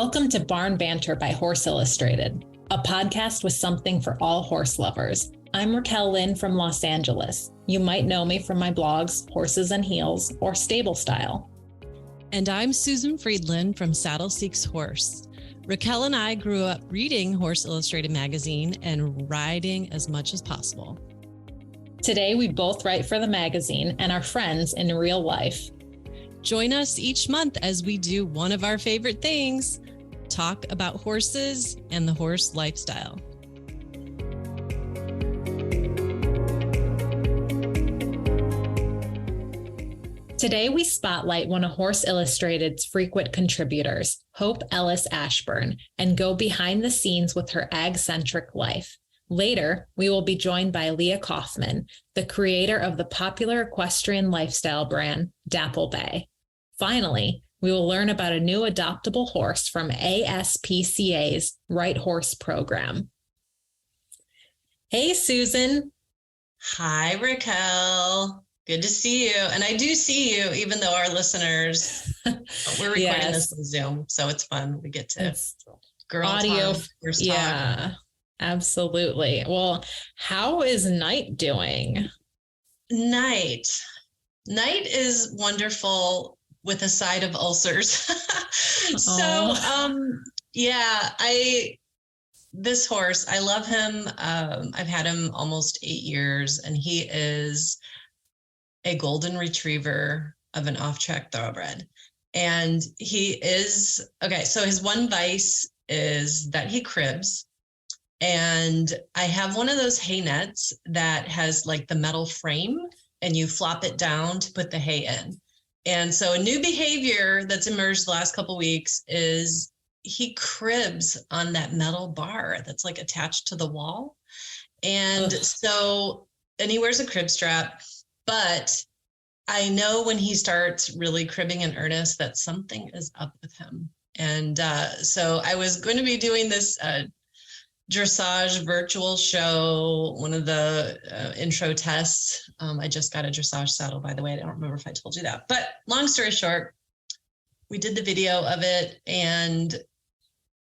Welcome to Barn Banter by Horse Illustrated, a podcast with something for all horse lovers. I'm Raquel Lynn from Los Angeles. You might know me from my blogs, Horses and Heels or Stable Style. And I'm Susan Friedland from Saddle Seeks Horse. Raquel and I grew up reading Horse Illustrated magazine and riding as much as possible. Today, we both write for the magazine and are friends in real life. Join us each month as we do one of our favorite things, talk about horses and the horse lifestyle. Today, we spotlight one of Horse Illustrated's frequent contributors, Hope Ellis Ashburn, and go behind the scenes with her ag-centric life. Later, we will be joined by Leah Kaufman, the creator of the popular equestrian lifestyle brand, Dapple Bay. Finally, we will learn about a new adoptable horse from ASPCA's Right Horse program. Hey, Susan. Hi, Raquel. Good to see you. And I do see you, even though our listeners, we're recording this on Zoom, so it's fun. We get to girl audio. Talk, yeah, absolutely. Well, how is Night doing? Night is wonderful with a side of ulcers. This horse, I love him. I've had him almost 8 years, and he is a golden retriever of an off-track thoroughbred. And he is, so his one vice is that he cribs. And I have one of those hay nets that has like the metal frame and you flop it down to put the hay in. And so a new behavior that's emerged the last couple of weeks is he cribs on that metal bar that's like attached to the wall. And and he wears a crib strap, but I know when he starts really cribbing in earnest that something is up with him. And so I was going to be doing this dressage virtual show, one of the intro tests. I just got a dressage saddle, by the way. I don't remember if I told you that. But long story short, we did the video of it and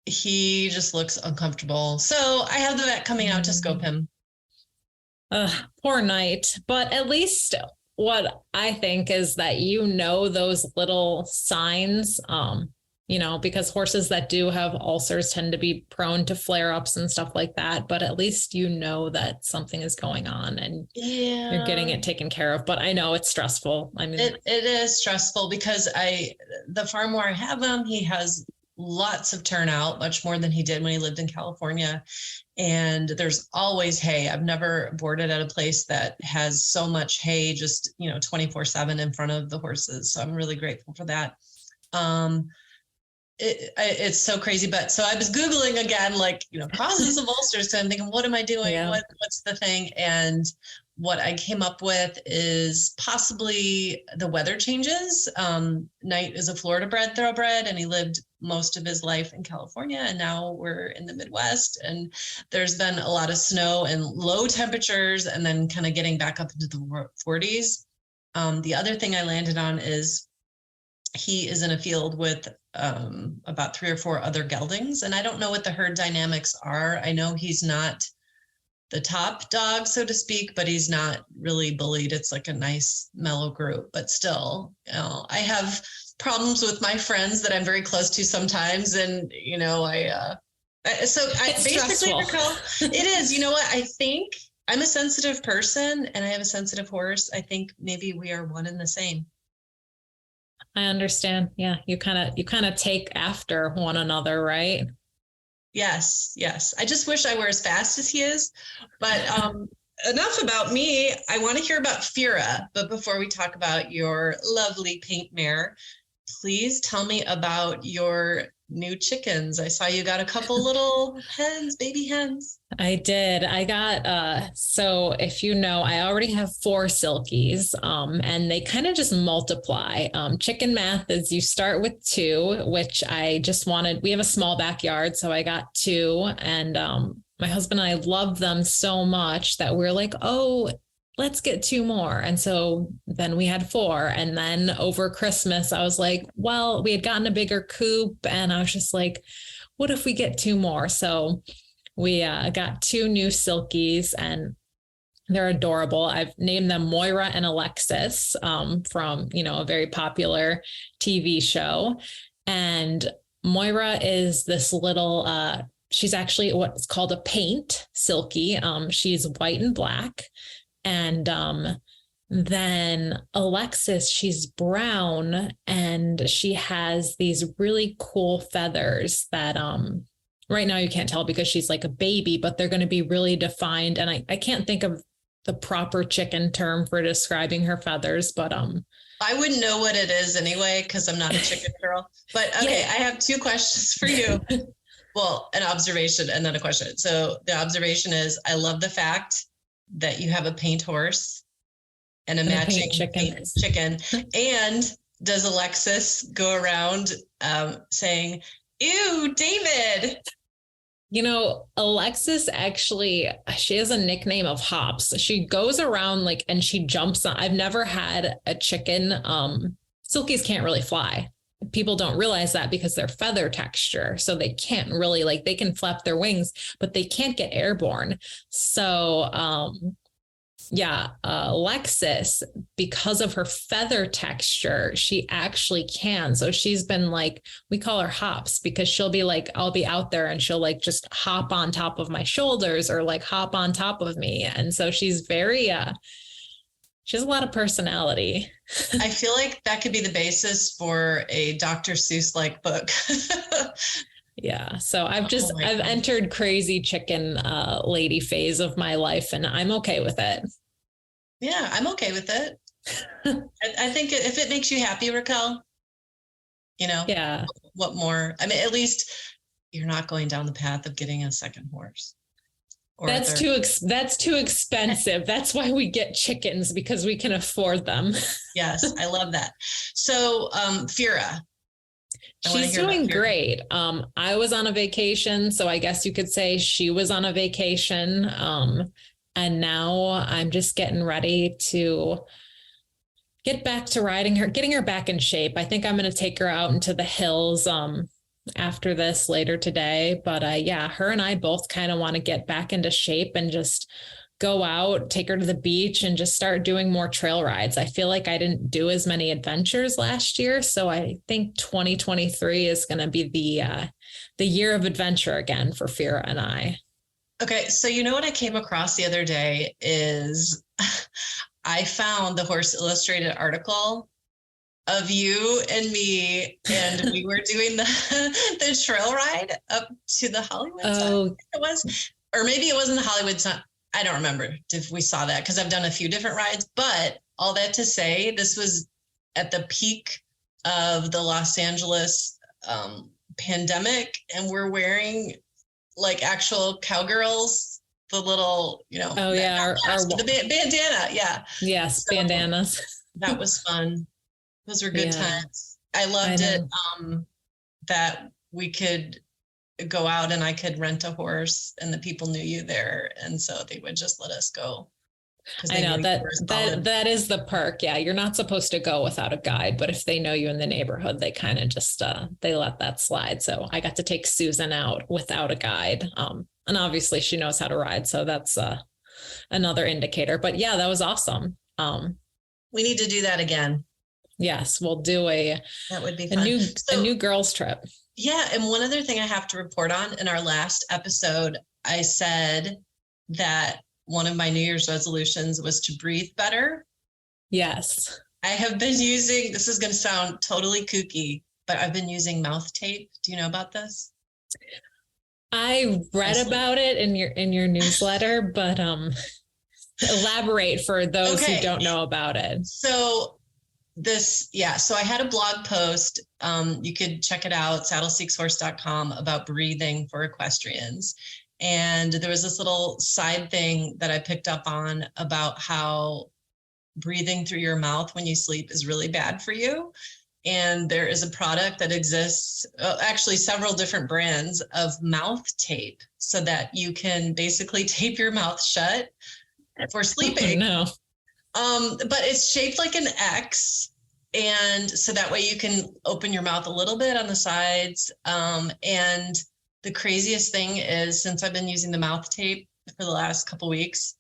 he just looks uncomfortable. So I have the vet coming out to scope him. Poor Night. But at least what I think is that those little signs, because horses that do have ulcers tend to be prone to flare-ups and stuff like that. But at least you know that something is going on and you're getting it taken care of. But I know it's stressful. I mean, it is stressful because the farm where I have him, he has lots of turnout, much more than he did when he lived in California. And there's always hay. I've never boarded at a place that has so much hay, just, 24/7 in front of the horses. So I'm really grateful for that. It's so crazy. But so I was Googling again, causes of ulcers. So I'm thinking, what am I doing? Yeah. What's the thing? And what I came up with is possibly the weather changes. Night is a Florida bred thoroughbred, and he lived most of his life in California. And now we're in the Midwest, and there's been a lot of snow and low temperatures, and then kind of getting back up into the 40s. The other thing I landed on is he is in a field with about 3 or 4 other geldings, and I don't know what the herd dynamics are. I know he's not the top dog, so to speak, but he's not really bullied. It's like a nice mellow group, but still, I have problems with my friends that I'm very close to sometimes. And, basically, Raquel, it is, I think I'm a sensitive person and I have a sensitive horse. I think maybe we are one and the same. I understand. Yeah. You kind of take after one another, right? Yes. I just wish I were as fast as he is. But enough about me. I want to hear about Fira. But before we talk about your lovely paint mare, please tell me about your new chickens. I saw you got a couple little baby hens. I did. I got, so if I already have 4 silkies, and they kind of just multiply. Chicken math is you start with 2, which I just wanted. We have a small backyard, so I got 2, and my husband and I love them so much that we're like, let's get 2 more. And so then we had 4. And then over Christmas, I was like, well, we had gotten a bigger coop, and I was just like, what if we get 2 more? So we got 2 new silkies, and they're adorable. I've named them Moira and Alexis, from, a very popular TV show. And Moira is this little, she's actually what's called a paint silky. She's white and black. And then Alexis, she's brown, and she has these really cool feathers that right now you can't tell because she's like a baby, but they're going to be really defined. And I can't think of the proper chicken term for describing her feathers, but I wouldn't know what it is anyway, because I'm not a chicken girl. But okay, yeah. I have 2 questions for you. Well, an observation and then a question. So the observation is, I love the fact that you have a paint horse and a matching paint chicken. And does Alexis go around saying, "Ew, David"? Alexis actually, she has a nickname of Hops. She goes around and she jumps on. I've never had a chicken. Silkies can't really fly. People don't realize that because their feather texture. So they can't really they can flap their wings, but they can't get airborne. So, Alexis, because of her feather texture, she actually can. So she's been we call her Hops, because she'll be I'll be out there and she'll just hop on top of my shoulders or hop on top of me. And so she's very, she has a lot of personality. I feel like that could be the basis for a Dr. Seuss book. Yeah. So I've entered crazy chicken lady phase of my life, and I'm okay with it. Yeah, I'm okay with it. I think if it makes you happy, Raquel, yeah. What more? I mean, at least you're not going down the path of getting a second horse. That's too expensive. That's why we get chickens, because we can afford them. Yes, I love that. So, Fira. She's doing great. I was on a vacation, so I guess you could say she was on a vacation. And now I'm just getting ready to get back to riding her, getting her back in shape. I think I'm going to take her out into the hills after this later today. But her and I both kind of want to get back into shape and just go out, take her to the beach, and just start doing more trail rides. I feel like I didn't do as many adventures last year. So I think 2023 is going to be the year of adventure again for Fira and I. Okay, so what I came across the other day is I found the Horse Illustrated article of you and me, and we were doing the trail ride up to the Hollywood sign. It was, or maybe it wasn't the Hollywood sign. I don't remember if we saw that, because I've done a few different rides. But all that to say, this was at the peak of the Los Angeles pandemic, and we're wearing actual cowgirls, the little, the bandana. Yeah. Yes. So bandanas. That was fun. Those were good times. I loved it. That we could go out and I could rent a horse, and the people knew you there. And so they would just let us go. I know that is the perk. Yeah. You're not supposed to go without a guide, but if they know you in the neighborhood, they kind of just, they let that slide. So I got to take Susan out without a guide. And obviously she knows how to ride. So that's another indicator, but yeah, that was awesome. We need to do that again. Yes. We'll do that would be fun. A new girls trip. Yeah. And one other thing I have to report on, in our last episode, I said that one of my New Year's resolutions was to breathe better. Yes. I have been using, this is going to sound totally kooky, but I've been using mouth tape. Do you know about this? I read about it in your newsletter, but elaborate for those who don't know about it. So I had a blog post. You could check it out, saddleseekshorse.com, about breathing for equestrians. And there was this little side thing that I picked up on about how breathing through your mouth when you sleep is really bad for you. And there is a product that exists, actually several different brands of mouth tape, so that you can basically tape your mouth shut for sleeping. Oh, no. But it's shaped like an X. And so that way you can open your mouth a little bit on the sides. And the craziest thing is, since I've been using the mouth tape for the last couple weeks,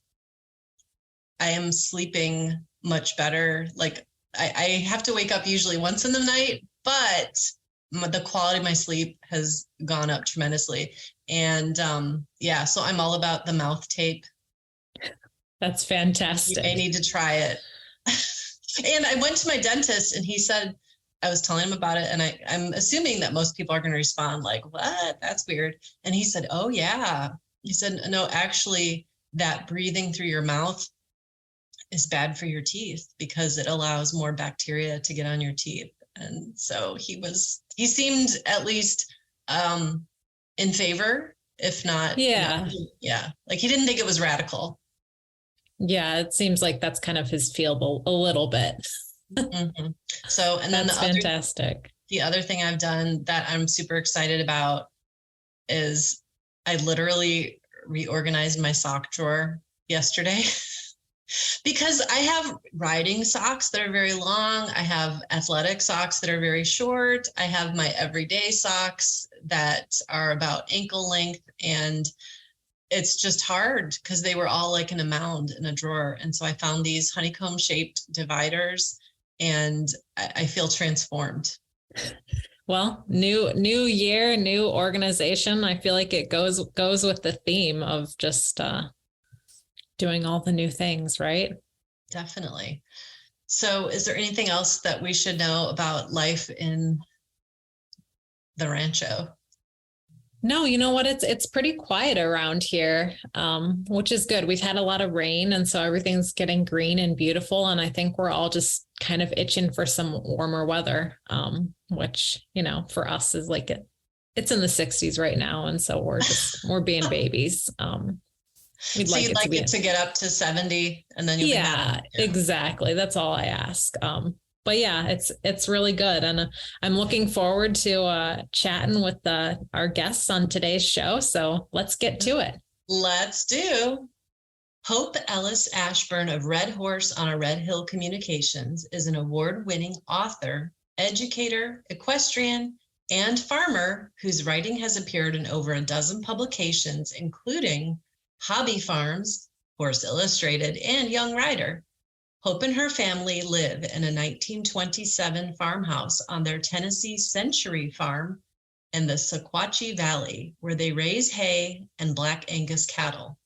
I am sleeping much better. Like I have to wake up usually once in the night, but the quality of my sleep has gone up tremendously. And yeah, so I'm all about the mouth tape. That's fantastic. You may need to try it. And I went to my dentist and he said, I was telling him about it, and I'm assuming that most people are going to respond like, what? That's weird. And he said, oh yeah. He said, no, actually that breathing through your mouth is bad for your teeth because it allows more bacteria to get on your teeth. And so he seemed at least in favor, if not. Yeah. Yeah. Like he didn't think it was radical. Yeah. It seems like that's kind of his feel a little bit. Mm-hmm. So, and then that's fantastic. The other thing I've done that I'm super excited about is I literally reorganized my sock drawer yesterday because I have riding socks that are very long. I have athletic socks that are very short. I have my everyday socks that are about ankle length, and it's just hard because they were all like in a mound in a drawer. And so I found these honeycomb shaped dividers, and I feel transformed. Well, new year, new organization. I feel like it goes with the theme of just doing all the new things, right? Definitely. So is there anything else that we should know about life in the rancho? No, you know what? It's pretty quiet around here, which is good. We've had a lot of rain, and so everything's getting green and beautiful. And I think we're all just kind of itching for some warmer weather, which, for us is like it's in the 60s right now. And so we're being babies. We'd so like you'd like it to get up to 70 and then you'll be happy. Yeah, exactly. That's all I ask. But yeah, it's really good. And I'm looking forward to chatting with our guests on today's show. So let's get to it. Let's do. Hope Ellis Ashburn of Red Horse on a Red Hill Communications is an award-winning author, educator, equestrian, and farmer whose writing has appeared in over a dozen publications, including Hobby Farms, Horse Illustrated, and Young Rider. Hope and her family live in a 1927 farmhouse on their Tennessee Century Farm in the Sequatchie Valley, where they raise hay and Black Angus cattle.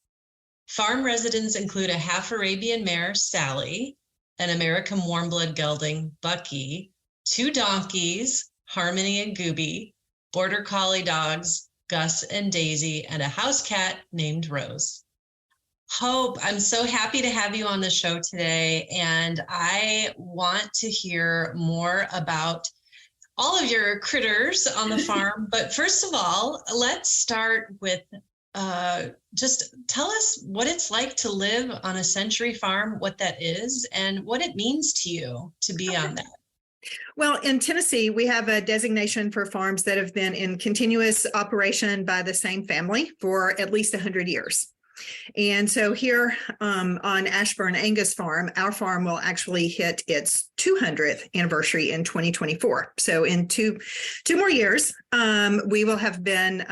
Farm residents include a half Arabian mare, Sally, an American warmblood gelding, Bucky, 2 donkeys, Harmony and Gooby, border collie dogs, Gus and Daisy, and a house cat named Rose. Hope, I'm so happy to have you on the show today, and I want to hear more about all of your critters on the farm. But first of all, let's start with just tell us what it's like to live on a century farm, what that is, and what it means to you to be on that. Well, in Tennessee, we have a designation for farms that have been in continuous operation by the same family for at least 100 years. And so here on Ashburn Angus Farm, our farm will actually hit its 200th anniversary in 2024. So in two more years, we will have been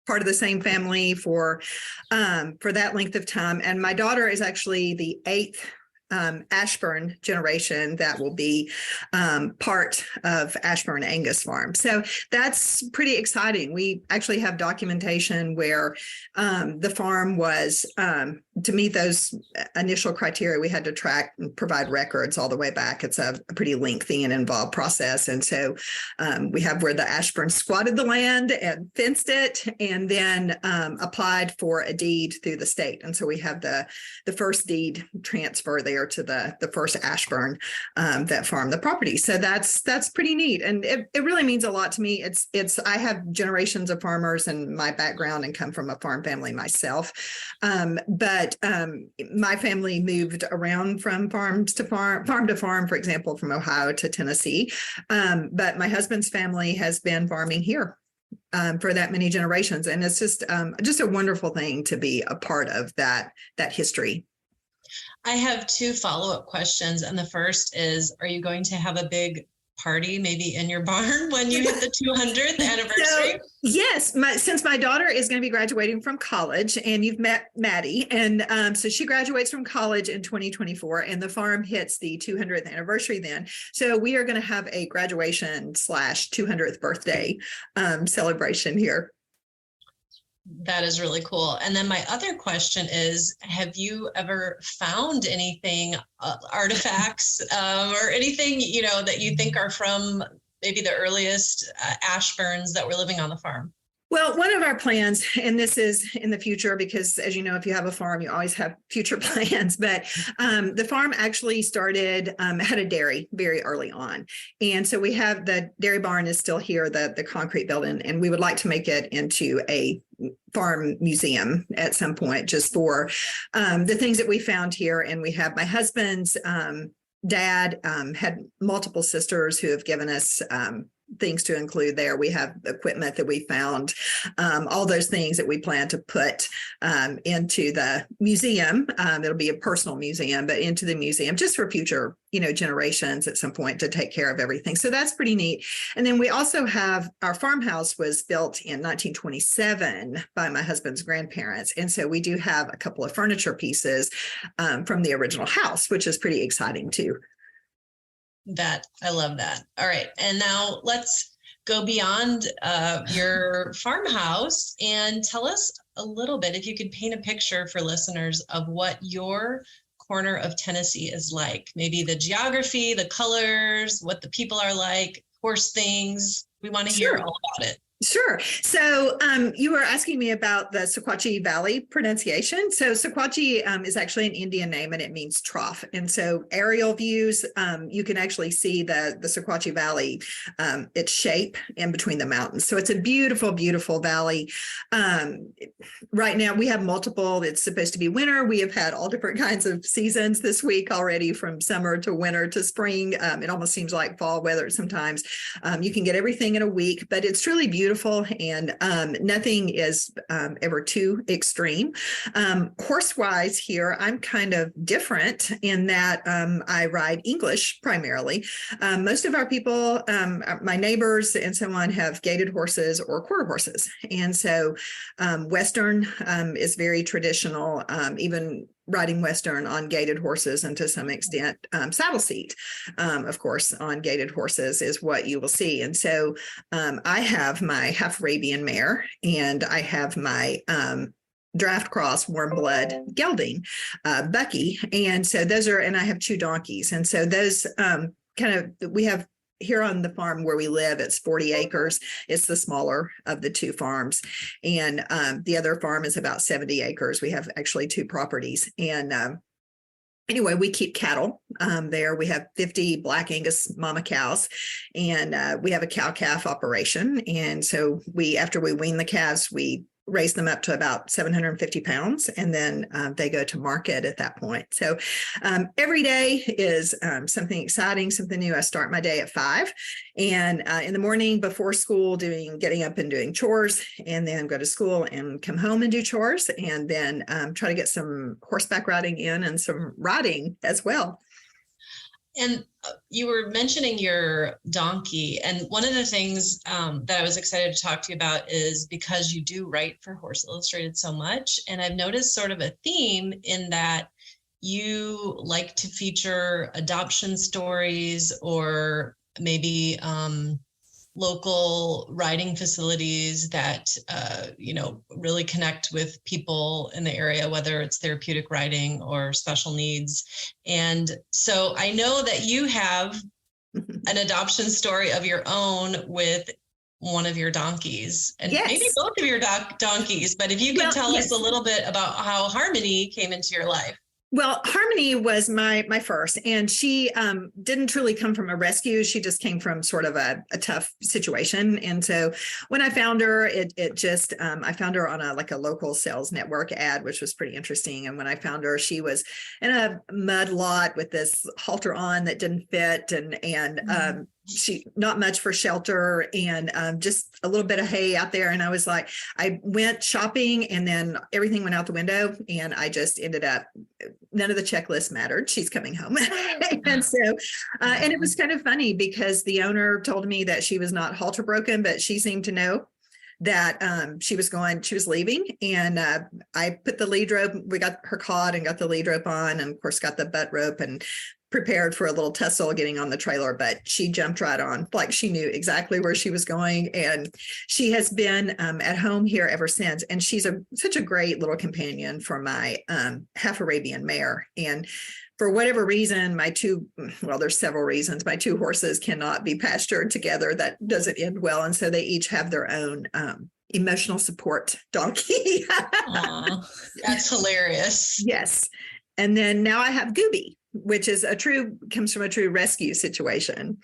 part of the same family for that length of time. And my daughter is actually the 8th Ashburn generation that will be part of Ashburn Angus Farm. So that's pretty exciting. We actually have documentation where the farm was, to meet those initial criteria, we had to track and provide records all the way back. It's a pretty lengthy and involved process. And so we have where the Ashburn squatted the land and fenced it, and then applied for a deed through the state. And so we have the first deed transfer there to the first Ashburn that farmed the property. So that's pretty neat. And it really means a lot to me. I have generations of farmers in my background and come from a farm family myself. But my family moved around from farm to farm, for example, from Ohio to Tennessee. But my husband's family has been farming here for that many generations. And it's just a wonderful thing to be a part of that history. I have two follow-up questions. And the first is, are you going to have a big party maybe in your barn when you hit the 200th anniversary? So, yes, since my daughter is going to be graduating from college, and you've met Maddie, and so she graduates from college in 2024, and the farm hits the 200th anniversary then. So we are going to have a graduation / 200th birthday celebration here. That is really cool. And then my other question is, have you ever found anything, artifacts or anything, that you think are from maybe the earliest Ashburns that were living on the farm? Well, one of our plans, and this is in the future, because as you know, if you have a farm, you always have future plans, but the farm actually started, had a dairy very early on. And so we have the dairy barn is still here, the concrete building, and we would like to make it into a farm museum at some point, just for the things that we found here. And we have my husband's dad had multiple sisters who have given us things to include there. We have equipment that we found, all those things that we plan to put into the museum. It'll be a personal museum, but into the museum just for future, generations at some point to take care of everything. So that's pretty neat. And then we also have our farmhouse was built in 1927 by my husband's grandparents. And so we do have a couple of furniture pieces from the original house, which is pretty exciting too. I love that. All right. And now let's go beyond your farmhouse and tell us a little bit, if you could paint a picture for listeners of what your corner of Tennessee is like. Maybe the geography, the colors, what the people are like, horse things. We want to hear all about it. Sure. So you were asking me about the Sequatchie Valley pronunciation. So Sequatchie is actually an Indian name, and it means trough. And so aerial views, you can actually see the Sequatchie Valley, its shape in between the mountains. So it's a beautiful, beautiful valley. Right now we have multiple, it's supposed to be winter. We have had all different kinds of seasons this week already, from summer to winter to spring. It almost seems like fall weather sometimes. You can get everything in a week, but it's really beautiful. And nothing is ever too extreme. Horse-wise here, I'm kind of different in that I ride English primarily. Most of our people, my neighbors and so on, have gaited horses or quarter horses. And so Western is very traditional, even riding Western on gaited horses, and to some extent saddle seat, of course, on gaited horses is what you will see. And so I have my half Arabian mare, and I have my draft cross warm blood gelding, Bucky. And so those are, and I have 2 donkeys. And so those we have here on the farm where we live, it's 40 acres. It's the smaller of the 2 farms. And the other farm is about 70 acres. We have actually 2 properties. And anyway, we keep cattle there. We have 50 Black Angus mama cows, and we have a cow-calf operation. And so after we wean the calves, we raise them up to about 750 pounds, and then they go to market at that point. So every day is something exciting, something new. I start my day at 5, and in the morning before school, getting up and doing chores, and then go to school and come home and do chores, and then try to get some horseback riding in and some riding as well. And you were mentioning your donkey, and one of the things that I was excited to talk to you about is because you do write for Horse Illustrated so much, and I've noticed sort of a theme in that you like to feature adoption stories, or maybe local riding facilities that really connect with people in the area, whether it's therapeutic riding or special needs. And so I know that you have an adoption story of your own with one of your donkeys, and maybe both of your donkeys, but if you could tell us a little bit about how Harmony came into your life. Well, Harmony was my first, and she didn't truly come from a rescue. She just came from sort of a tough situation. And so when I found her, I found her on a local sales network ad, which was pretty interesting. And when I found her, she was in a mud lot with this halter on that didn't fit, and she not much for shelter, and just a little bit of hay out there. And I was like, I went shopping, and then everything went out the window, and I just ended up none of the checklists mattered. She's coming home. And so, and it was kind of funny because the owner told me that she was not halter broken, but she seemed to know that she was leaving. And I put the lead rope, we got her caught and got the lead rope on, and of course got the butt rope and prepared for a little tussle getting on the trailer, but she jumped right on, like she knew exactly where she was going. And she has been at home here ever since. And she's such a great little companion for my half Arabian mare. And for whatever reason, there's several reasons, my two horses cannot be pastured together. That doesn't end well. And so they each have their own emotional support donkey. That's hilarious. Yes. And then now I have Gooby, which is comes from a true rescue situation.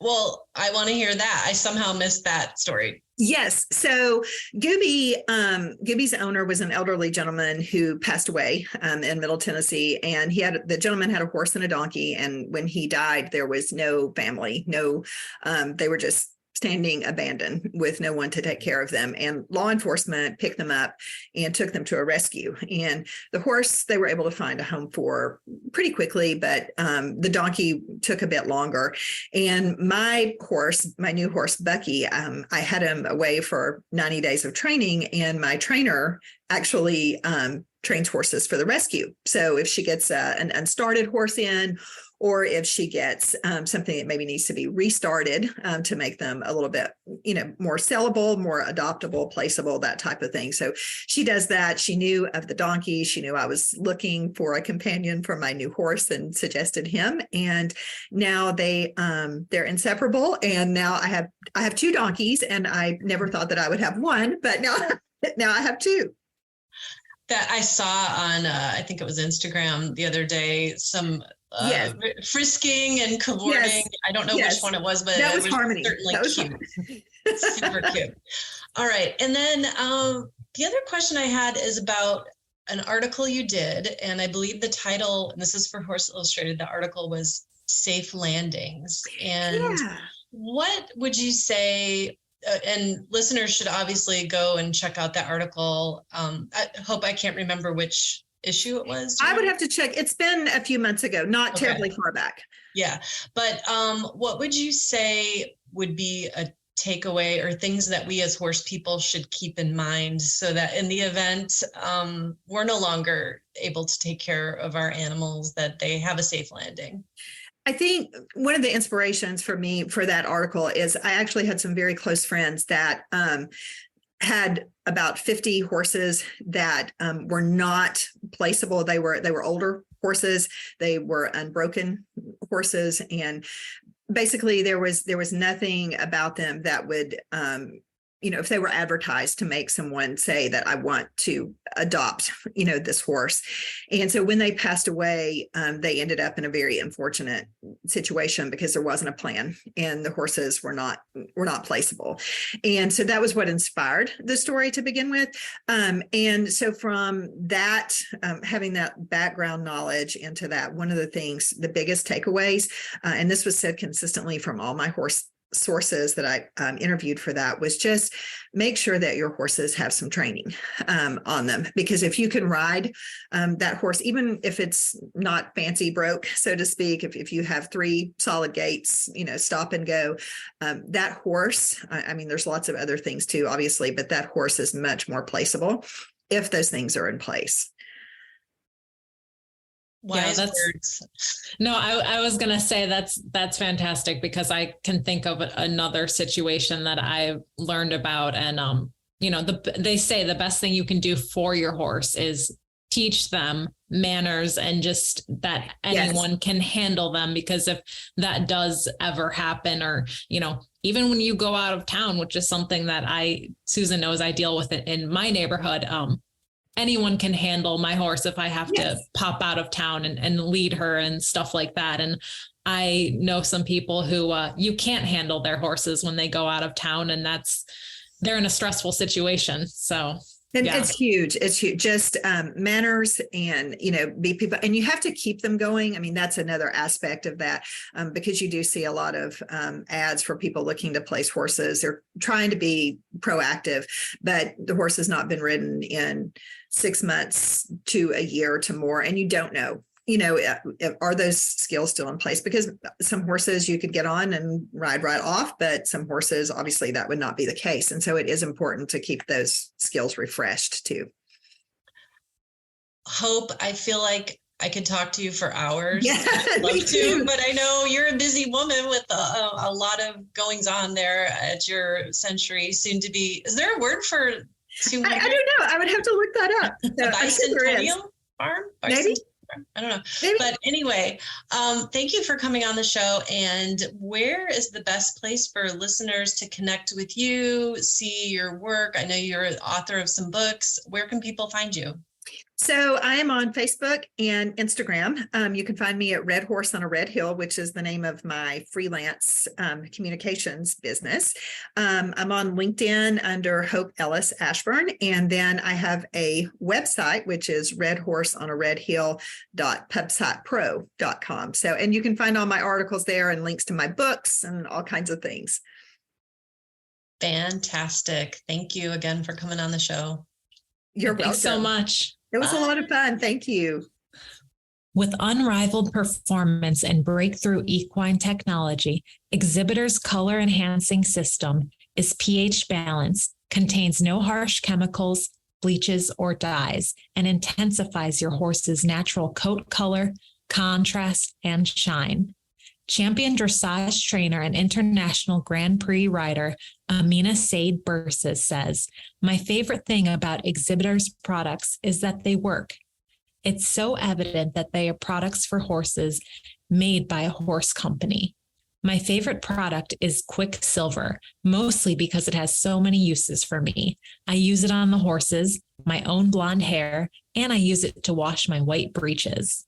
Well, I want to hear that. I somehow missed that story. Yes. So Gooby's owner was an elderly gentleman who passed away in Middle Tennessee, and the gentleman had a horse and a donkey. And when he died, there was no family, they were just standing abandoned with no one to take care of them. And law enforcement picked them up and took them to a rescue. And the horse, they were able to find a home for pretty quickly, but the donkey took a bit longer. And my new horse, Bucky, I had him away for 90 days of training, and my trainer actually trains horses for the rescue. So if she gets an unstarted horse in, or if she gets something that maybe needs to be restarted to make them a little bit, more sellable, more adoptable, placeable, that type of thing. So she does that. She knew of the donkey. She knew I was looking for a companion for my new horse and suggested him. And now they're inseparable. And now I have two donkeys, and I never thought that I would have one, but now I have two. That I saw on, I think it was Instagram the other day, some yes. frisking and cavorting. Yes. I don't know which one it was, but that was it was Harmony. Certainly that was cute. Super cute. All right. And then the other question I had is about an article you did, and I believe the title, and this is for Horse Illustrated, the article was Safe Landings. And what would you say, and listeners should obviously go and check out that article. I hope I can't remember which issue it was. I would have to check. It's been a few months ago, not terribly far back. Yeah. But what would you say would be a takeaway or things that we as horse people should keep in mind so that in the event we're no longer able to take care of our animals, that they have a safe landing? I think one of the inspirations for me for that article is I actually had some very close friends that had about 50 horses that were not placeable. They were older horses. They were unbroken horses. And basically there was nothing about them that would, if they were advertised to make someone say that I want to adopt, this horse. And so when they passed away, they ended up in a very unfortunate situation because there wasn't a plan and the horses were not placeable. And so that was what inspired the story to begin with. And so from that, having that background knowledge into that, one of the biggest takeaways, and this was said consistently from all my horse sources that I interviewed for that, was just make sure that your horses have some training on them, because if you can ride that horse, even if it's not fancy broke, so to speak, if you have 3 solid gaits, stop and go, that horse, I mean, there's lots of other things too, obviously, but that horse is much more placeable if those things are in place. No, I was going to say that's fantastic, because I can think of another situation that I've learned about. And, they say the best thing you can do for your horse is teach them manners and just that anyone can handle them. Because if that does ever happen, or, even when you go out of town, which is something that Susan knows I deal with it in my neighborhood, anyone can handle my horse if I have to pop out of town and lead her and stuff like that. And I know some people who you can't handle their horses when they go out of town, and they're in a stressful situation. So And Yeah. it's huge. It's huge. Just manners and, be people, and you have to keep them going. I mean, that's another aspect of that, because you do see a lot of ads for people looking to place horses. They're trying to be proactive, but the horse has not been ridden in 6 months to a year to more. And you don't know, are those skills still in place? Because some horses you could get on and ride right off, but some horses, obviously that would not be the case. And so it is important to keep those skills refreshed too. Hope, I feel like I could talk to you for hours. Yeah, I'd love me to, too. but I know you're a busy woman with a lot of goings on there at your century, soon to be. Is there a word for I don't know. I would have to look that up. A bicentennial farm? Maybe. I don't know. Maybe. But anyway, thank you for coming on the show. And where is the best place for listeners to connect with you, see your work? I know you're an author of some books. Where can people find you? So I am on Facebook and Instagram. You can find me at Red Horse on a Red Hill, which is the name of my freelance communications business. I'm on LinkedIn under Hope Ellis Ashburn. And then I have a website, which is redhorseonaredhill.pubsitepro.com. So, and you can find all my articles there and links to my books and all kinds of things. Fantastic. Thank you again for coming on the show. You're welcome. Thanks so much. It was a lot of fun. Thank you. With unrivaled performance and breakthrough equine technology, Exhibitor's color enhancing system is pH balanced, contains no harsh chemicals, bleaches, or dyes, and intensifies your horse's natural coat color, contrast, and shine. Champion dressage trainer and international Grand Prix rider Amina Said Bursa says, "My favorite thing about Exhibitor's products is that they work. It's so evident that they are products for horses made by a horse company. My favorite product is Quicksilver, mostly because it has so many uses for me. I use it on the horses, my own blonde hair, and I use it to wash my white breeches."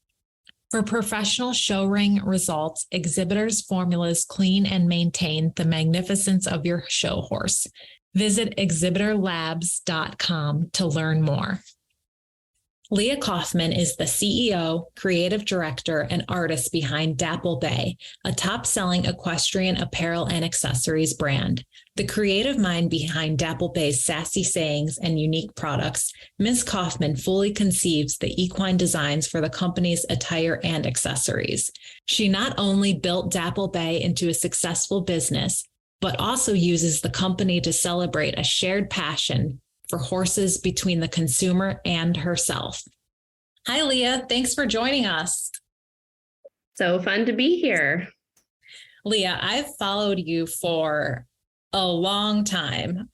For professional show ring results, Exhibitor's formulas clean and maintain the magnificence of your show horse. Visit exhibitorlabs.com to learn more. Leah Kaufman is the CEO, creative director, and artist behind Dapple Bay, a top-selling equestrian apparel and accessories brand. The creative mind behind Dapple Bay's sassy sayings and unique products, Ms. Kaufman fully conceives the equine designs for the company's attire and accessories. She not only built Dapple Bay into a successful business, but also uses the company to celebrate a shared passion for horses between the consumer and herself. Hi, Leah. Thanks for joining us. So fun to be here. Leah, I've followed you for a long time,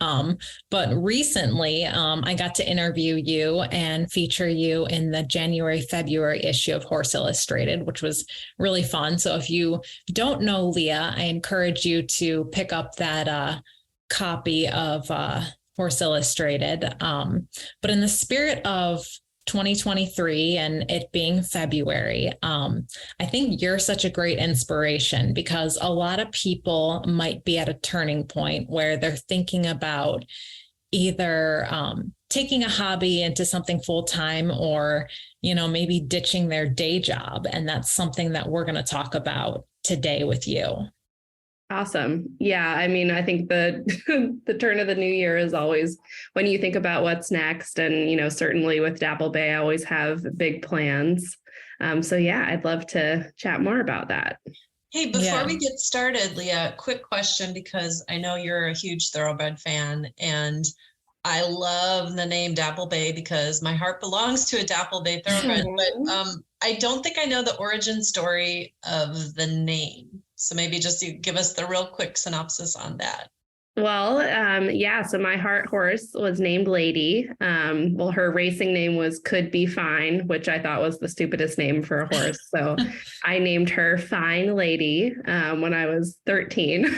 but recently I got to interview you and feature you in the January-February issue of Horse Illustrated, which was really fun. So if you don't know Leah, I encourage you to pick up that copy of Horse Illustrated. But in the spirit of 2023 and it being February, I think you're such a great inspiration because a lot of people might be at a turning point where they're thinking about either taking a hobby into something full-time or, maybe ditching their day job. And that's something that we're going to talk about today with you. Awesome. Yeah. I mean, I think the turn of the new year is always when you think about what's next. And, certainly with Dapple Bay, I always have big plans. So yeah, I'd love to chat more about that. Hey, before we get started, Leah, quick question, because I know you're a huge thoroughbred fan and I love the name Dapple Bay because my heart belongs to a Dapple Bay thoroughbred, but I don't think I know the origin story of the name. So maybe just you give us the real quick synopsis on that. Well, so my heart horse was named Lady. Her racing name was Could Be Fine, which I thought was the stupidest name for a horse. So I named her Fine Lady when I was 13.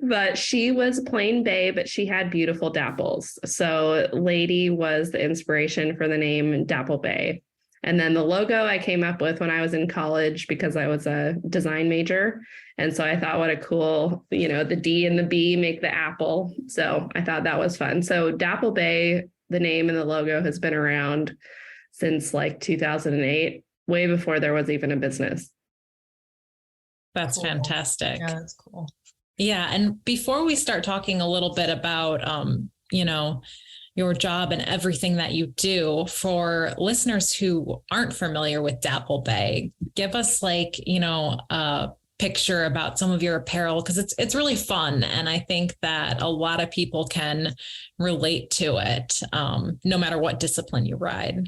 But she was plain bay, but she had beautiful dapples. So Lady was the inspiration for the name Dapple Bay. And then the logo I came up with when I was in college because I was a design major. And so I thought, what a cool, the D and the B make the apple. So I thought that was fun. So Dapple Bay, the name and the logo has been around since like 2008, way before there was even a business. That's Cool. fantastic. Yeah, that's cool. Yeah. And before we start talking a little bit about, your job and everything that you do, for listeners who aren't familiar with Dapple Bay, give us a picture about some of your apparel, because it's really fun. And I think that a lot of people can relate to it, no matter what discipline you ride.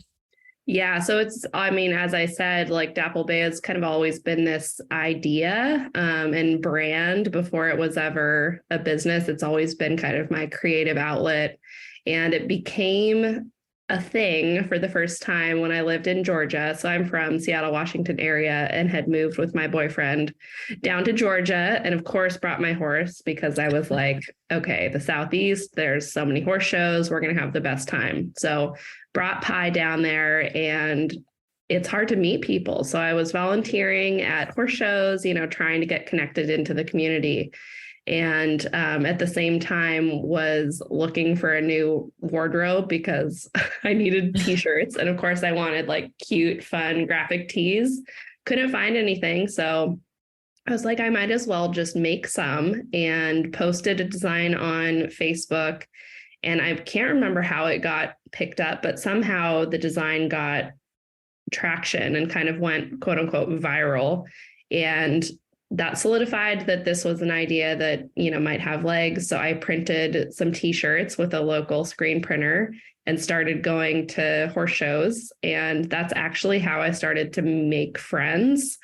Yeah. So as I said, like Dapple Bay has kind of always been this idea and brand before it was ever a business. It's always been kind of my creative outlet. And it became a thing for the first time when I lived in Georgia. So I'm from Seattle, Washington area, and had moved with my boyfriend down to Georgia, and of course brought my horse because I was like, okay, the Southeast, there's so many horse shows. We're going to have the best time. So brought Pi down there, and it's hard to meet people. So I was volunteering at horse shows, trying to get connected into the community. And at the same time was looking for a new wardrobe because I needed t-shirts. And of course I wanted like cute, fun graphic tees. Couldn't find anything. So I was like, I might as well just make some, and posted a design on Facebook. And I can't remember how it got picked up, but somehow the design got traction and kind of went quote unquote viral. And that solidified that this was an idea that, might have legs. So I printed some t-shirts with a local screen printer and started going to horse shows. And that's actually how I started to make friends.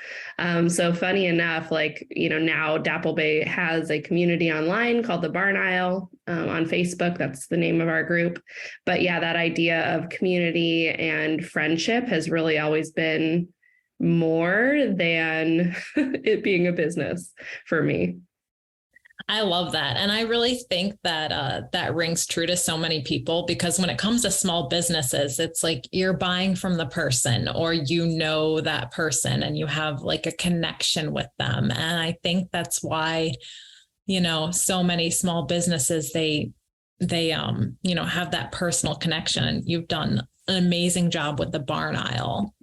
So funny enough, now Dapple Bay has a community online called the Barn Isle on Facebook. That's the name of our group. But yeah, that idea of community and friendship has really always been more than it being a business for me. I love that. And I really think that that rings true to so many people, because when it comes to small businesses, it's like you're buying from the person, or that person and you have like a connection with them. And I think that's why, so many small businesses, they have that personal connection. And you've done an amazing job with the Barn Isle.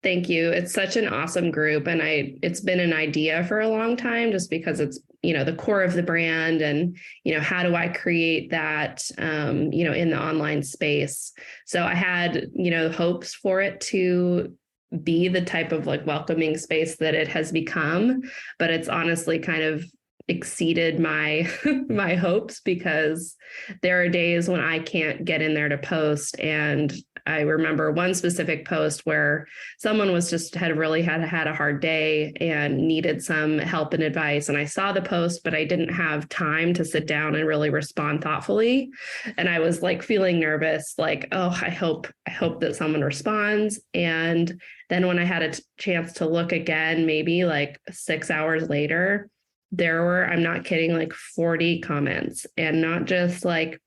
Thank you. It's such an awesome group. And it's been an idea for a long time, just because it's, the core of the brand, and, how do I create that, in the online space? So I had, hopes for it to be the type of like welcoming space that it has become, but it's honestly kind of exceeded my my hopes, because there are days when I can't get in there to post. And I remember one specific post where someone had a hard day and needed some help and advice. And I saw the post, but I didn't have time to sit down and really respond thoughtfully. And I was like feeling nervous, like, oh, I hope that someone responds. And then when I had a chance to look again, maybe like 6 hours later, there were, I'm not kidding, like 40 comments, and not just like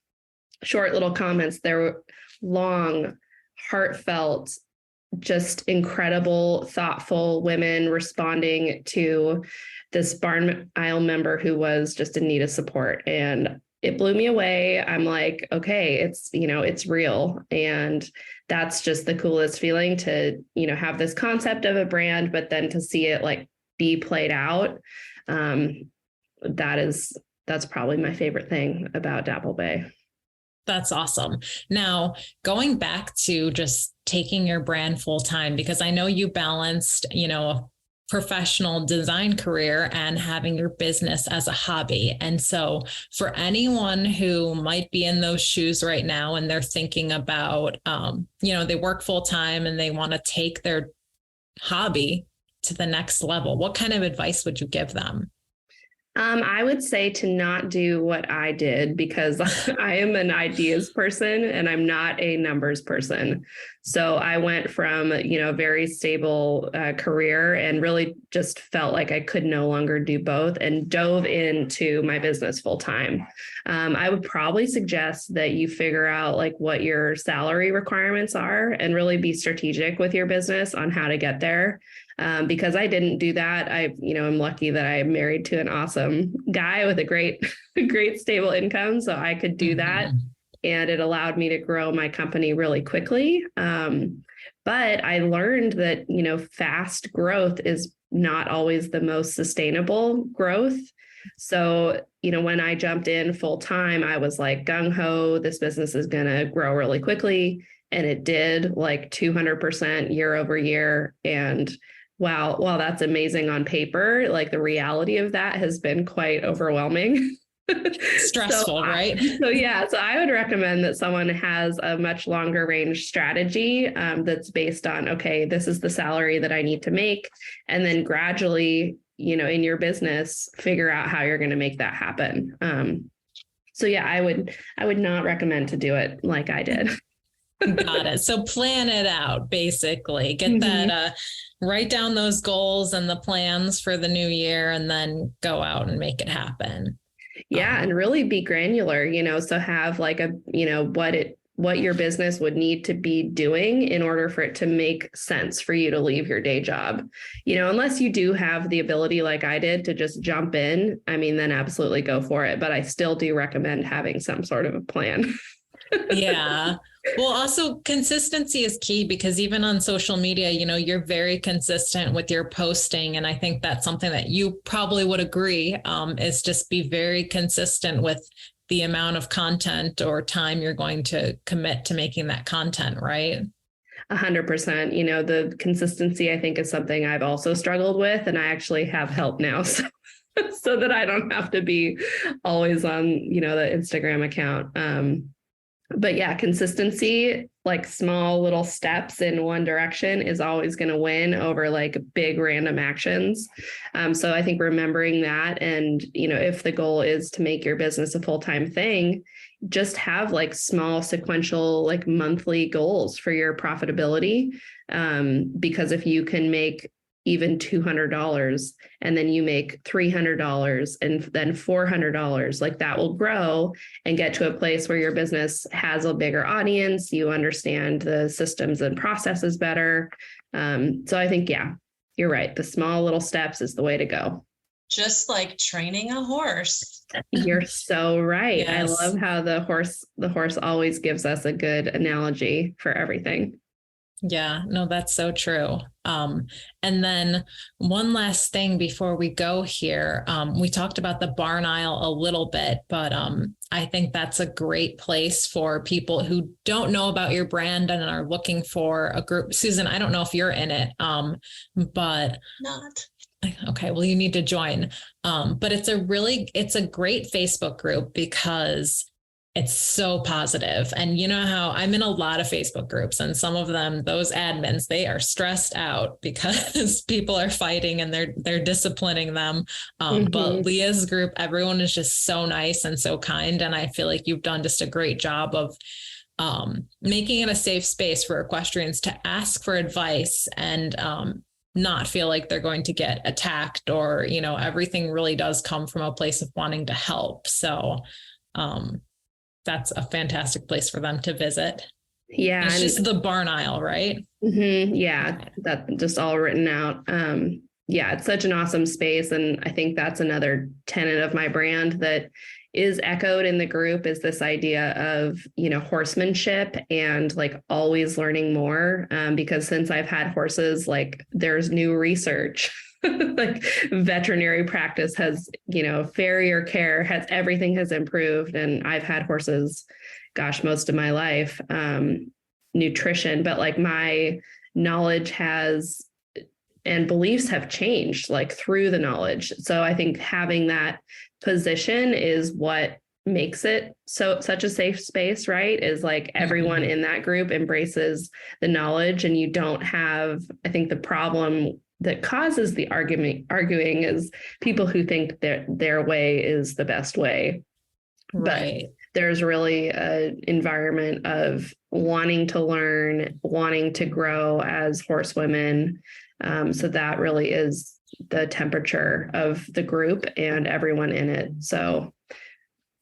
short little comments. There were long, heartfelt, just incredible, thoughtful women responding to this Barn Isle member who was just in need of support. And it blew me away. I'm like, okay, it's real. And that's just the coolest feeling to, have this concept of a brand, but then to see it like be played out. That's probably my favorite thing about Dapple Bay. That's awesome. Now, going back to just taking your brand full time, because I know you balanced, a professional design career and having your business as a hobby. And so for anyone who might be in those shoes right now, and they're thinking about, they work full time and they want to take their hobby to the next level, what kind of advice would you give them? I would say to not do what I did, because I am an ideas person and I'm not a numbers person. So I went from, a very stable career and really just felt like I could no longer do both and dove into my business full time. I would probably suggest that you figure out like what your salary requirements are and really be strategic with your business on how to get there. Because I didn't do that. I'm lucky that I'm married to an awesome guy with a great stable income. So I could do that. And it allowed me to grow my company really quickly. But I learned that, fast growth is not always the most sustainable growth. So, when I jumped in full time, I was like gung ho, this business is going to grow really quickly. And it did, like 200% year over year. And while that's amazing on paper, like the reality of that has been quite overwhelming. Stressful, right? So I would recommend that someone has a much longer range strategy that's based on, okay, this is the salary that I need to make. And then gradually, in your business, figure out how you're going to make that happen. I would not recommend to do it like I did. Got it. So plan it out, basically. Get that, write down those goals and the plans for the new year, and then go out and make it happen. Yeah. And really be granular, so have like what your business would need to be doing in order for it to make sense for you to leave your day job. Unless you do have the ability like I did to just jump in, then absolutely go for it. But I still do recommend having some sort of a plan. Yeah. Well, also consistency is key, because even on social media, you're very consistent with your posting. And I think that's something that you probably would agree, is just be very consistent with the amount of content or time you're going to commit to making that content, right? 100%. The consistency, I think, is something I've also struggled with, and I actually have help now. So that I don't have to be always on, the Instagram account. But yeah, consistency, like small little steps in one direction, is always going to win over like big random actions. So I think remembering that, and, if the goal is to make your business a full-time thing, just have like small sequential, like monthly goals for your profitability. Because if you can make even $200 and then you make $300 and then $400, like that will grow and get to a place where your business has a bigger audience. You understand the systems and processes better. So I think, yeah, you're right. The small little steps is the way to go. Just like training a horse. You're so right. Yes. I love how the horse always gives us a good analogy for everything. Yeah, no, that's so true. And then one last thing before we go here, we talked about the barn aisle a little bit, but I think that's a great place for people who don't know about your brand and are looking for a group. Susan, I don't know if you're in it, but Not. okay, well, you need to join. But it's a great Facebook group because it's so positive. And you know how I'm in a lot of Facebook groups, and some of them, those admins, they are stressed out because people are fighting and they're disciplining them. But Leah's group, everyone is just so nice and so kind. And I feel like you've done just a great job of making it a safe space for equestrians to ask for advice and not feel like they're going to get attacked, or, everything really does come from a place of wanting to help. So, that's a fantastic place for them to visit. Yeah. It's just the barn aisle, right? Yeah. That just all written out. Yeah, it's such an awesome space. And I think that's another tenet of my brand that is echoed in the group, is this idea of, horsemanship and like always learning more. Because since I've had horses, like there's new research. Like veterinary practice has, farrier care everything has improved. And I've had horses, most of my life, nutrition, but like my knowledge and beliefs have changed like through the knowledge. So I think having that position is what makes it such a safe space, right? Is like everyone in that group embraces the knowledge, and you don't have, I think the problem that causes the arguing is people who think that their way is the best way. Right. there's really an environment of wanting to learn, wanting to grow as horsewomen. So that really is the temperature of the group and everyone in it. So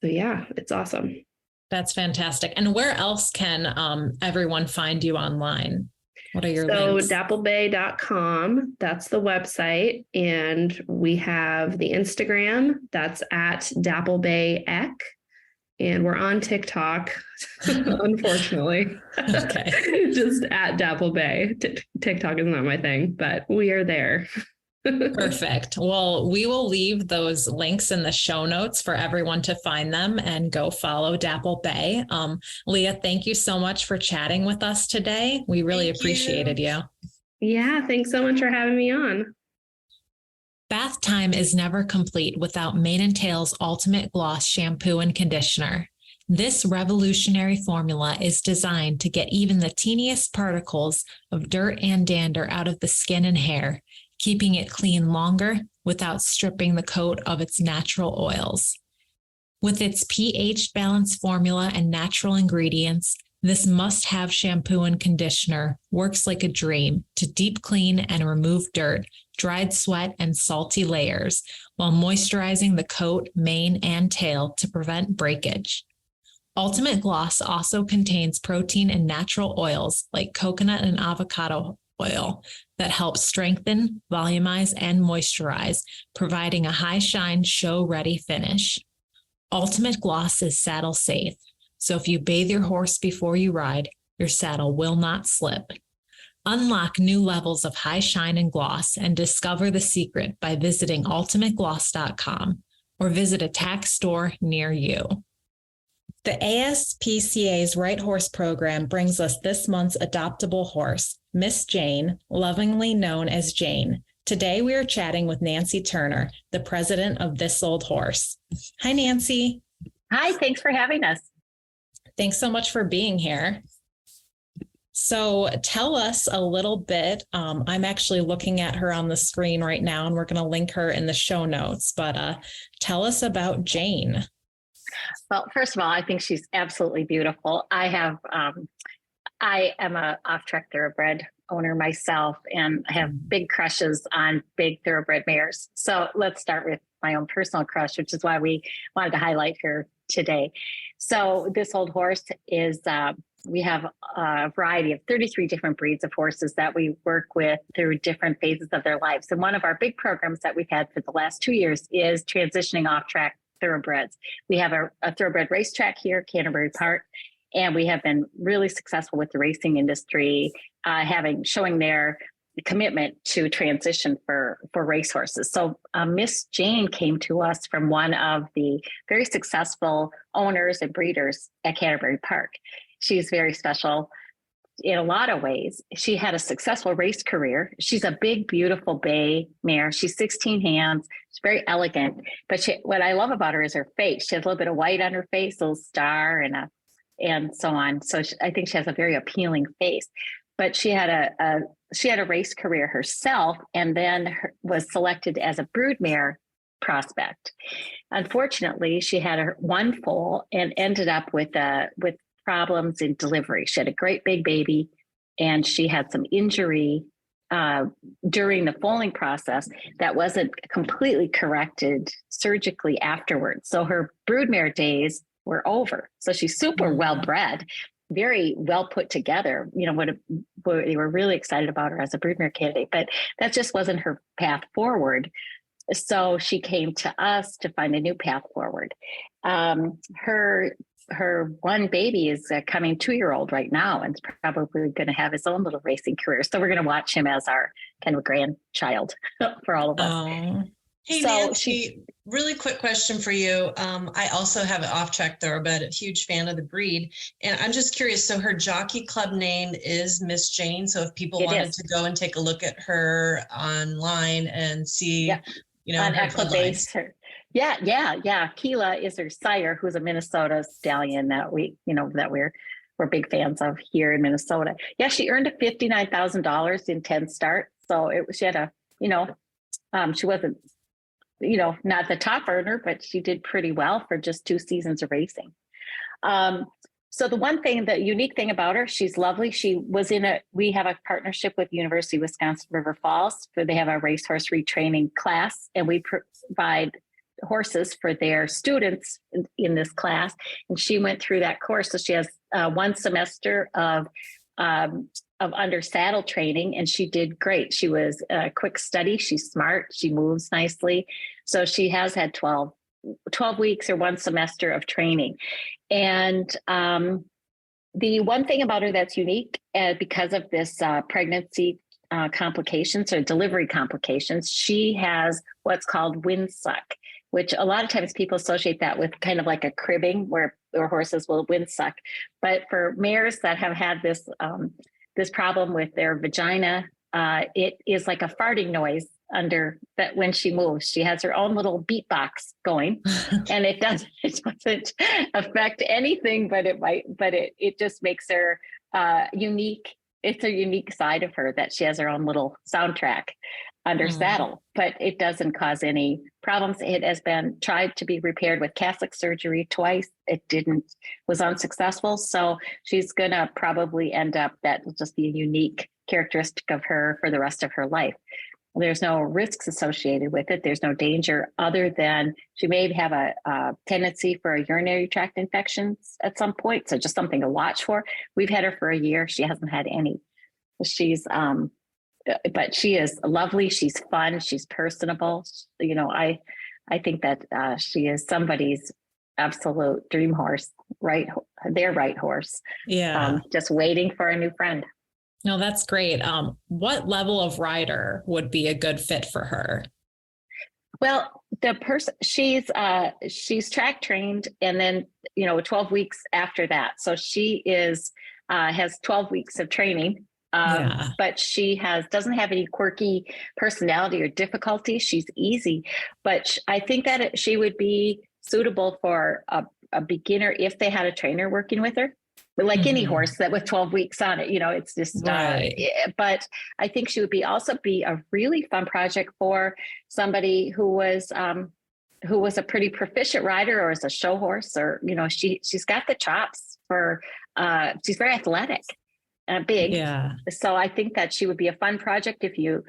yeah, it's awesome. That's fantastic. And where else can everyone find you online? What are your links? dapplebay.com, that's the website. And we have the Instagram, that's at dapplebayec. And we're on TikTok, unfortunately. Okay. Just at Dapplebay. TikTok is not my thing, but we are there. Perfect. Well, we will leave those links in the show notes for everyone to find them and go follow Dapple Bay. Leah, thank you so much for chatting with us today. We really appreciated you. Yeah, thanks so much for having me on. Bath time is never complete without Mane & Tail's Ultimate Gloss Shampoo and Conditioner. This revolutionary formula is designed to get even the teeniest particles of dirt and dander out of the skin and hair, keeping it clean longer without stripping the coat of its natural oils. With its pH balanced formula and natural ingredients, this must-have shampoo and conditioner works like a dream to deep clean and remove dirt, dried sweat, and salty layers while moisturizing the coat, mane, and tail to prevent breakage. Ultimate Gloss also contains protein and natural oils like coconut and avocado oil that help strengthen, volumize, and moisturize, providing a high shine, show-ready finish. Ultimate Gloss is saddle safe, so if you bathe your horse before you ride, your saddle will not slip. Unlock new levels of high shine and gloss and discover the secret by visiting ultimategloss.com or visit a tax store near you. The ASPCA's Right Horse program brings us this month's adoptable horse, Miss Jane, lovingly known as Jane. Today we are chatting with Nancy Turner, the president of This Old Horse. Hi, Nancy. Hi, thanks for having us. Thanks so much for being here. So tell us a little bit. I'm actually looking at her on the screen right now, and we're going to link her in the show notes. But tell us about Jane. Well, first of all, I think she's absolutely beautiful. I am a off-track thoroughbred owner myself, and I have big crushes on big thoroughbred mares. So let's start with my own personal crush, which is why we wanted to highlight her today. So This Old Horse is, we have a variety of 33 different breeds of horses that we work with through different phases of their lives. And one of our big programs that we've had for the last 2 years is transitioning off-track thoroughbreds. We have a thoroughbred racetrack here, Canterbury Park, and we have been really successful with the racing industry, showing their commitment to transition for racehorses. So Miss Jane came to us from one of the very successful owners and breeders at Canterbury Park. She's very special in a lot of ways. She had a successful race career. She's a big, beautiful bay mare. She's 16 hands. She's very elegant. But what I love about her is her face. She has a little bit of white on her face, a little star and so on. So I think she has a very appealing face. But she had a race career herself, and then was selected as a broodmare prospect. Unfortunately, she had one foal and ended up with problems in delivery. She had a great big baby, and she had some injury during the foaling process that wasn't completely corrected surgically afterwards. So her broodmare days were over. So she's super well bred, very well put together. You know, they were really excited about her as a broodmare candidate, but that just wasn't her path forward. So she came to us to find a new path forward. Her one baby is a coming 2-year-old right now, and is probably going to have his own little racing career. So we're going to watch him as our kind of grandchild for all of us. Hey, so Nancy, really quick question for you. I also have an off-track thoroughbred, a huge fan of the breed. And I'm just curious, so her jockey club name is Miss Jane. So if people wanted to go and take a look at her online and see, you know, on her Equibase. Yeah. Keela is her sire, who's a Minnesota stallion that we're big fans of here in Minnesota. Yeah, she earned $59,000 in 10 starts. So she had she wasn't, not the top earner, but she did pretty well for just 2 seasons of racing. So the unique thing about her, she's lovely. We have a partnership with University of Wisconsin River Falls, where they have a racehorse retraining class, and we provide horses for their students in this class. And she went through that course. So she has 1 semester of under saddle training, and she did great. She was a quick study. She's smart. She moves nicely. So she has had 12 weeks or 1 semester of training. And the one thing about her that's unique, because of this pregnancy complications or delivery complications, she has what's called windsuck, which a lot of times people associate that with kind of like a cribbing where horses will windsuck. But for mares that have had this problem with their vagina, it is like a farting noise under that when she moves. She has her own little beatbox going, and it doesn't affect anything, but it just makes her unique. It's a unique side of her that she has her own little soundtrack under saddle, but it doesn't cause any problems. It has been tried to be repaired with Catholic surgery twice. It was unsuccessful. So she's going to probably end up, that will just be a unique characteristic of her for the rest of her life. There's no risks associated with it. There's no danger other than she may have a tendency for a urinary tract infections at some point. So just something to watch for. We've had her for a year. She hasn't had any. But she is lovely. She's fun. She's personable. I think that she is somebody's absolute dream horse, their right horse. Yeah. Just waiting for a new friend. No, that's great. What level of rider would be a good fit for her? Well, the person she's track trained, and then 12 weeks after that. So she has 12 weeks of training. But she doesn't have any quirky personality or difficulty. She's easy, but I think that she would be suitable for a beginner if they had a trainer working with her. Like any horse that with 12 weeks on it, it's just, but I think she would also be a really fun project for somebody who was a pretty proficient rider, or is a show horse, or, she's got the chops she's very athletic and big. Yeah. So I think that she would be a fun project if you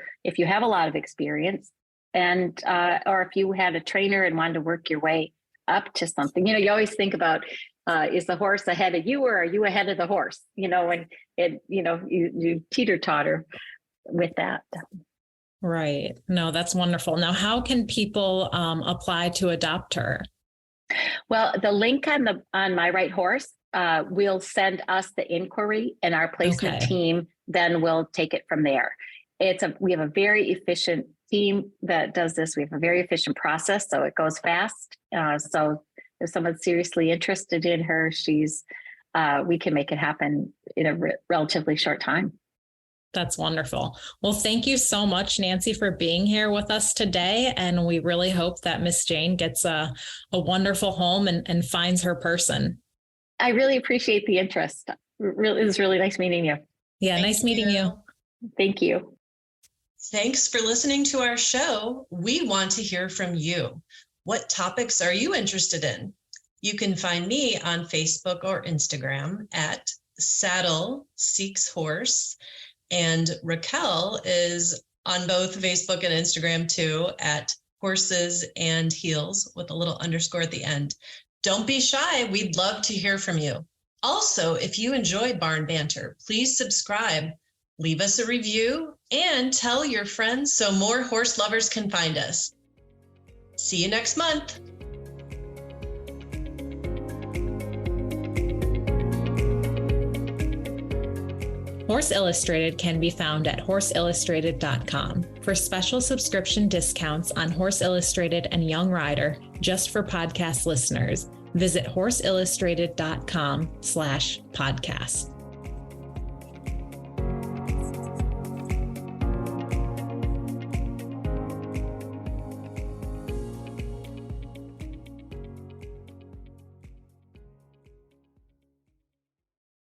have a lot of experience, and, or if you had a trainer and wanted to work your way up to something. You always think about, is the horse ahead of you, or are you ahead of the horse? And you teeter-totter with that. Right. No, that's wonderful. Now, how can people apply to adopt her? Well, the link on My Right Horse will send us the inquiry, and our placement team then will take it from there. We have a very efficient team that does this. We have a very efficient process, so it goes fast. So if someone's seriously interested in her, we can make it happen in a relatively short time. That's wonderful. Well, thank you so much, Nancy, for being here with us today. And we really hope that Miss Jane gets a wonderful home and finds her person. I really appreciate the interest. It was really nice meeting you. Yeah, nice meeting you. Thank you. Thanks for listening to our show. We want to hear from you. What topics are you interested in? You can find me on Facebook or Instagram at Saddle Seeks Horse. And Raquel is on both Facebook and Instagram too at Horses and Heels with a little underscore at the end. Don't be shy. We'd love to hear from you. Also, if you enjoy Barn Banter, please subscribe, leave us a review, and tell your friends so more horse lovers can find us. See you next month. Horse Illustrated can be found at horseillustrated.com for special subscription discounts on Horse Illustrated and Young Rider just for podcast listeners. Visit horseillustrated.com/podcast.